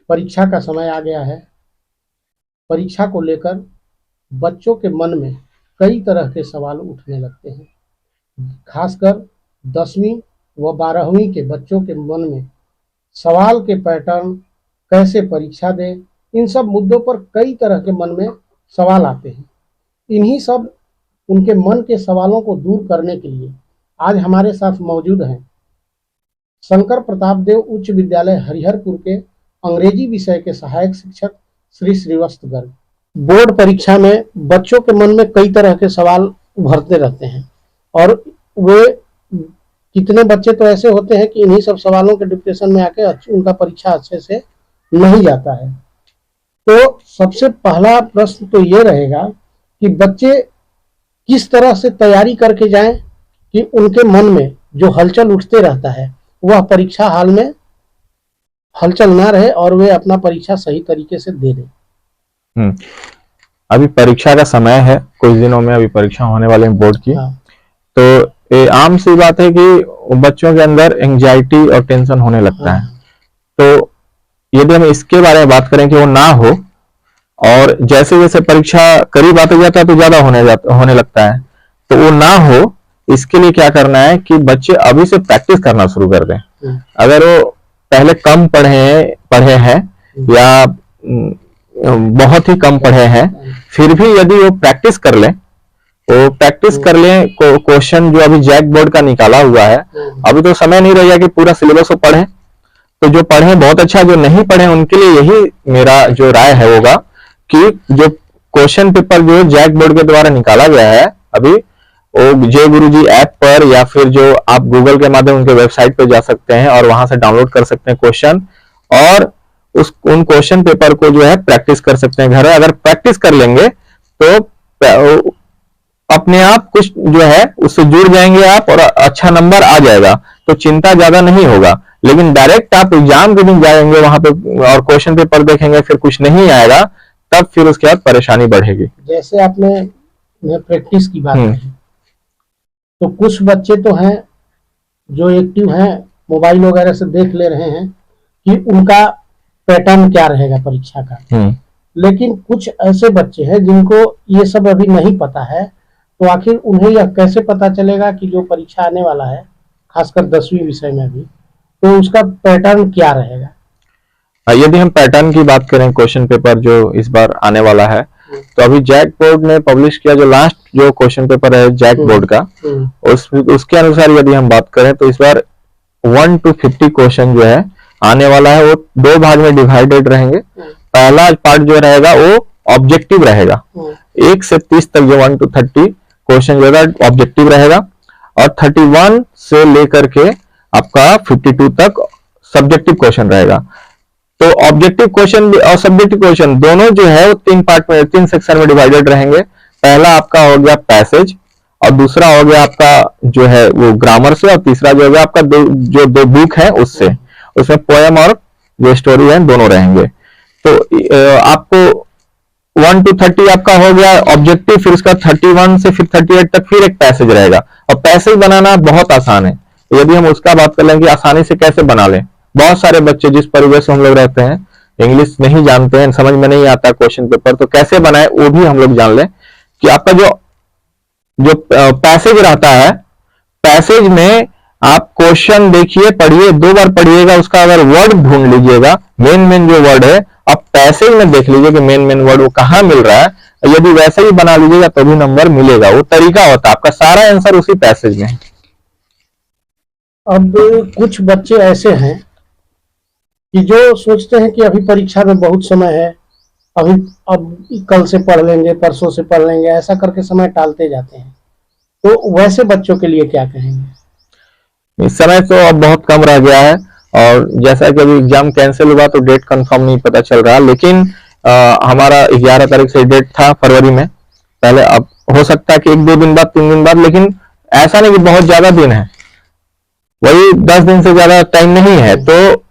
परीक्षा का समय आ गया है। परीक्षा को लेकर बच्चों के मन में कई तरह के सवाल उठने लगते हैं। खासकर 10वीं व 12वीं के बच्चों के मन में सवाल के पैटर्न, कैसे परीक्षा दें, इन सब मुद्दों पर कई तरह के मन में सवाल आते हैं। इन्हीं सब उनके मन के सवालों को दूर करने के लिए आज हमारे साथ मौजूद हैं शंकर प्रताप देव उच्च विद्यालय हरिहरपुर के अंग्रेजी विषय के सहायक शिक्षक श्री श्रीवास्तव गर्ग। बोर्ड परीक्षा में बच्चों के मन में कई तरह के सवाल उभरते रहते हैं और वे कितने बच्चे तो ऐसे होते हैं कि इन्हीं सब सवालों के डिप्रेशन में आके उनका परीक्षा अच्छे से नहीं जाता है। तो सबसे पहला प्रश्न तो ये रहेगा कि बच्चे किस तरह से तैयारी करके जाएं कि उनके मन में जो हलचल उठते रहता है वह परीक्षा हाल में हलचल ना रहे और वे अपना परीक्षा सही तरीके से दे दें। अभी परीक्षा का समय है, कुछ दिनों में अभी परीक्षा होने वाले हैं बोर्ड की। हाँ। तो ये आम सी बात है कि बच्चों के अंदर एंजाइटी और टेंशन होने लगता है। तो यदि हम इसके बारे में बात करें कि वो ना हो, और जैसे जैसे परीक्षा करीब आते जाता है तो ज्यादा होने लगता है, तो वो ना हो, इसके लिए क्या करना है कि बच्चे अभी से प्रैक्टिस करना शुरू कर दें। अगर वो पहले कम पढ़े हैं या बहुत ही कम पढ़े हैं, फिर भी यदि वो प्रैक्टिस कर लें, क्वेश्चन जो अभी जैक बोर्ड का निकाला हुआ है, अभी तो समय नहीं रहेगा कि पूरा सिलेबस वो पढ़े। तो जो पढ़े बहुत अच्छा, जो नहीं पढ़े उनके लिए यही मेरा जो राय है होगा कि जो क्वेश्चन पेपर जो जैक बोर्ड के द्वारा निकाला गया है अभी, वो जय गुरुजी ऐप पर या फिर जो आप गूगल के माध्यम उनके वेबसाइट पे जा सकते हैं और वहां से डाउनलोड कर सकते हैं क्वेश्चन, और उन क्वेश्चन पेपर को जो है प्रैक्टिस कर सकते हैं घर में। अगर प्रैक्टिस कर लेंगे तो अपने आप कुछ जो है उससे जुड़ जाएंगे आप और अच्छा नंबर आ जाएगा, तो चिंता ज्यादा नहीं होगा। लेकिन डायरेक्ट आप एग्जाम के दिन जाएंगे वहां पे और क्वेश्चन पेपर देखेंगे, फिर कुछ नहीं आएगा, तब फिर उसके बाद परेशानी बढ़ेगी। जैसे आपने प्रैक्टिस की बात की, तो कुछ बच्चे तो हैं जो एक्टिव हैं, मोबाइल वगैरह से देख ले रहे हैं कि उनका पैटर्न क्या रहेगा परीक्षा का। लेकिन कुछ ऐसे बच्चे हैं जिनको ये सब अभी नहीं पता है, तो आखिर उन्हें यह कैसे पता चलेगा कि जो परीक्षा आने वाला है, खासकर 10वीं विषय में भी, तो उसका पैटर्न क्या रहेगा? यदि हम पैटर्न की बात करें, क्वेश्चन पेपर जो इस बार आने वाला है, तो अभी जैक बोर्ड ने पब्लिश किया जो लास्ट जो क्वेश्चन पेपर है जैक बोर्ड का, उसके अनुसार यदि हम बात करें तो इस बार 1 to 50 क्वेश्चन जो है आने वाला है, वो 2 भाग में डिवाइडेड रहेंगे। पहला पार्ट जो रहेगा वो ऑब्जेक्टिव रहेगा, 1 से 30 तक जो 1 to 30 क्वेश्चन जो है ऑब्जेक्टिव रहेगा, और 31 से लेकर के आपका 52 तक सब्जेक्टिव क्वेश्चन रहेगा। तो ऑब्जेक्टिव क्वेश्चन और सब्जेक्टिव क्वेश्चन दोनों जो है वो 3 पार्ट में, 3 सेक्शन में डिवाइडेड रहेंगे। पहला आपका हो गया पैसेज, और दूसरा हो गया आपका जो है वो ग्रामर से, और तीसरा जो है आपका दो बुक है उससे, उसमें पोएम और जो स्टोरी है दोनों रहेंगे। तो आपको 1 to 30 आपका हो गया ऑब्जेक्टिव, फिर उसका 31 से फिर 38 तक फिर एक पैसेज रहेगा। और पैसेज बनाना बहुत आसान है। यदि हम उसका बात कर लें कि आसानी से कैसे बना लें, बहुत सारे बच्चे जिस परिवेश में हम लोग रहते हैं, इंग्लिश नहीं जानते हैं, समझ में नहीं आता क्वेश्चन पेपर, तो कैसे बनाए वो भी हम लोग जान लें। कि आपका जो पैसेज रहता है, पैसेज में आप क्वेश्चन देखिए, पढ़िए, 2 बार पढ़िएगा, उसका अगर वर्ड ढूंढ लीजिएगा, मेन जो वर्ड है, आप पैसेज में देख लीजिए कि मेन वर्ड वो कहाँ मिल रहा है। यदि वैसे ही बना लीजिएगा तो भी नंबर मिलेगा। वो तरीका होता है, आपका सारा आंसर उसी पैसेज में है। अब कुछ बच्चे ऐसे हैं कि जो सोचते हैं कि अभी परीक्षा में बहुत समय है, अब कल से पढ़ लेंगे, परसों से पढ़ लेंगे, ऐसा करके समय टालते जाते हैं। तो वैसे बच्चों के लिए क्या कहेंगे? इस समय तो अब बहुत कम रह गया है, और जैसा कि अभी एग्जाम कैंसिल हुआ तो डेट कंफर्म नहीं पता चल रहा, लेकिन हमारा 11 तारीख से डेट था फरवरी में पहले। अब हो सकता है कि 1-2 दिन बाद, 3 दिन बाद, लेकिन ऐसा नहीं कि बहुत ज्यादा दिन है, वही 10 दिन से ज्यादा टाइम नहीं है। तो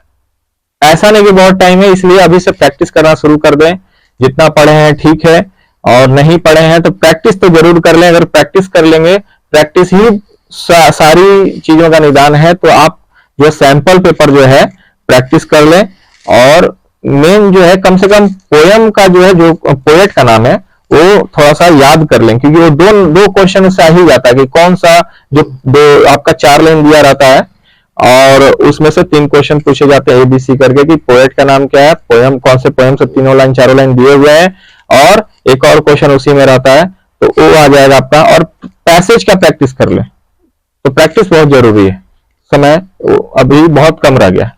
ऐसा नहीं कि बहुत टाइम है, इसलिए अभी से प्रैक्टिस करना शुरू कर दें। जितना पढ़े हैं ठीक है, और नहीं पढ़े हैं तो प्रैक्टिस तो जरूर कर लें। अगर प्रैक्टिस कर लेंगे, प्रैक्टिस ही सारी चीजों का निदान है। तो आप जो सैंपल पेपर जो है प्रैक्टिस कर लें, और मेन जो है कम से कम पोयम का जो है, जो पोएट का नाम है वो थोड़ा सा याद कर लें, क्योंकि वो दो क्वेश्चन उससे आ ही जाता है कि कौन सा, जो दो आपका 4 लाइन दिया रहता है और उसमें से 3 क्वेश्चन पूछे जाते हैं ABC करके कि पोएट का नाम क्या है, पोयम कौन से पोयम से 3 लाइन 4 लाइन दिए हुए हैं, और एक और क्वेश्चन उसी में रहता है, तो वो आ जाएगा आपका। और पैसेज का प्रैक्टिस कर ले, तो प्रैक्टिस बहुत जरूरी है, समय अभी बहुत कम रह गया।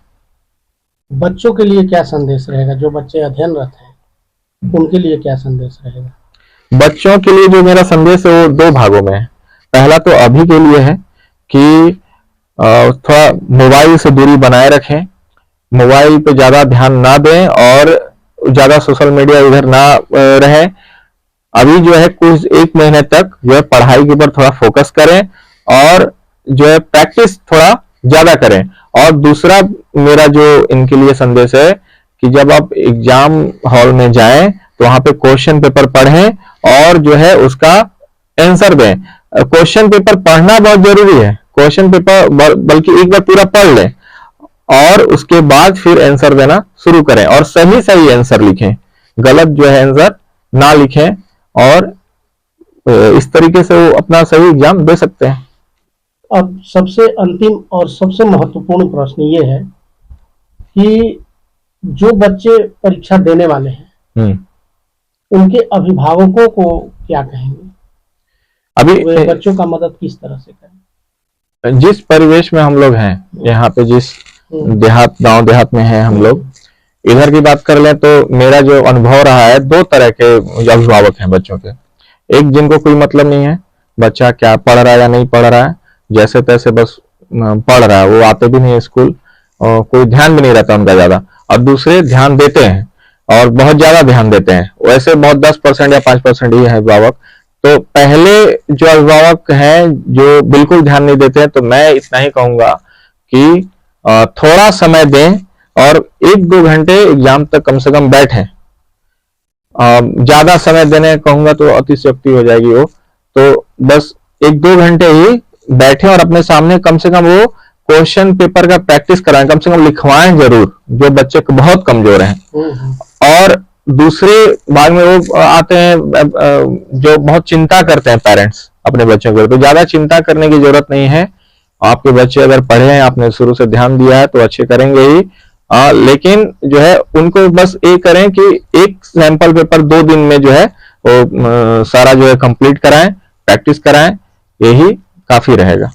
बच्चों के लिए क्या संदेश रहेगा, जो बच्चे अध्ययनरत हैं उनके लिए क्या संदेश रहेगा? बच्चों के लिए जो मेरा संदेश है वो 2 भागों में है। पहला तो अभी के लिए है कि थोड़ा मोबाइल से दूरी बनाए रखें, मोबाइल पे ज्यादा ध्यान ना दें और ज्यादा सोशल मीडिया इधर ना रहे। अभी जो है कुछ 1 महीने तक जो है पढ़ाई के ऊपर थोड़ा फोकस करें और जो है प्रैक्टिस थोड़ा ज्यादा करें। और दूसरा मेरा जो इनके लिए संदेश है कि जब आप एग्जाम हॉल में जाएं तो वहां पे क्वेश्चन पेपर पढ़ें और जो है उसका आंसर दें। क्वेश्चन पेपर पढ़ना बहुत जरूरी है, क्वेश्चन पेपर बल्कि एक बार पूरा पढ़ लें और उसके बाद फिर आंसर देना शुरू करें और सही सही आंसर लिखें, गलत जो है आंसर ना लिखें, और इस तरीके से वो अपना सही एग्जाम दे सकते हैं। अब सबसे अंतिम और सबसे महत्वपूर्ण प्रश्न ये है कि जो बच्चे परीक्षा देने वाले हैं उनके अभिभावकों को क्या कहेंगे? अभी वे बच्चों का मदद किस तरह से करें? जिस परिवेश में हम लोग हैं, यहाँ पे जिस देहात गांव देहात में हैं हम लोग, इधर की बात कर लें तो मेरा जो अनुभव रहा है, 2 तरह के अभिभावक हैं बच्चों के। एक जिनको कोई मतलब नहीं है बच्चा क्या पढ़ रहा है या नहीं पढ़ रहा है, जैसे तैसे बस पढ़ रहा है, वो आते भी नहीं है स्कूल और कोई ध्यान भी नहीं रहता उनका ज्यादा। और दूसरे ध्यान देते हैं और बहुत ज्यादा ध्यान देते हैं, वैसे बहुत 10% या 5% ही है अभिभावक। तो पहले जो अभिभावक हैं जो बिल्कुल ध्यान नहीं देते हैं, तो मैं इतना ही कहूंगा कि थोड़ा समय दें और 1-2 घंटे एग्जाम तक कम से कम बैठें। ज्यादा समय देने कहूंगा तो अतिशयोक्ति हो जाएगी वो, तो बस 1-2 घंटे ही बैठे और अपने सामने कम से कम वो क्वेश्चन पेपर का प्रैक्टिस कराएं, कम से कम लिखवाएं जरूर, जो बच्चे बहुत कमजोर हैं। और दूसरे भाग में वो आते हैं जो बहुत चिंता करते हैं पेरेंट्स अपने बच्चों को, तो ज्यादा चिंता करने की जरूरत नहीं है। आपके बच्चे अगर पढ़े हैं, आपने शुरू से ध्यान दिया है तो अच्छे करेंगे ही, लेकिन जो है उनको बस ये करें कि एक सैंपल पेपर 2 दिन में जो है वो सारा जो है कंप्लीट कराएं, प्रैक्टिस कराएं, यही काफी रहेगा।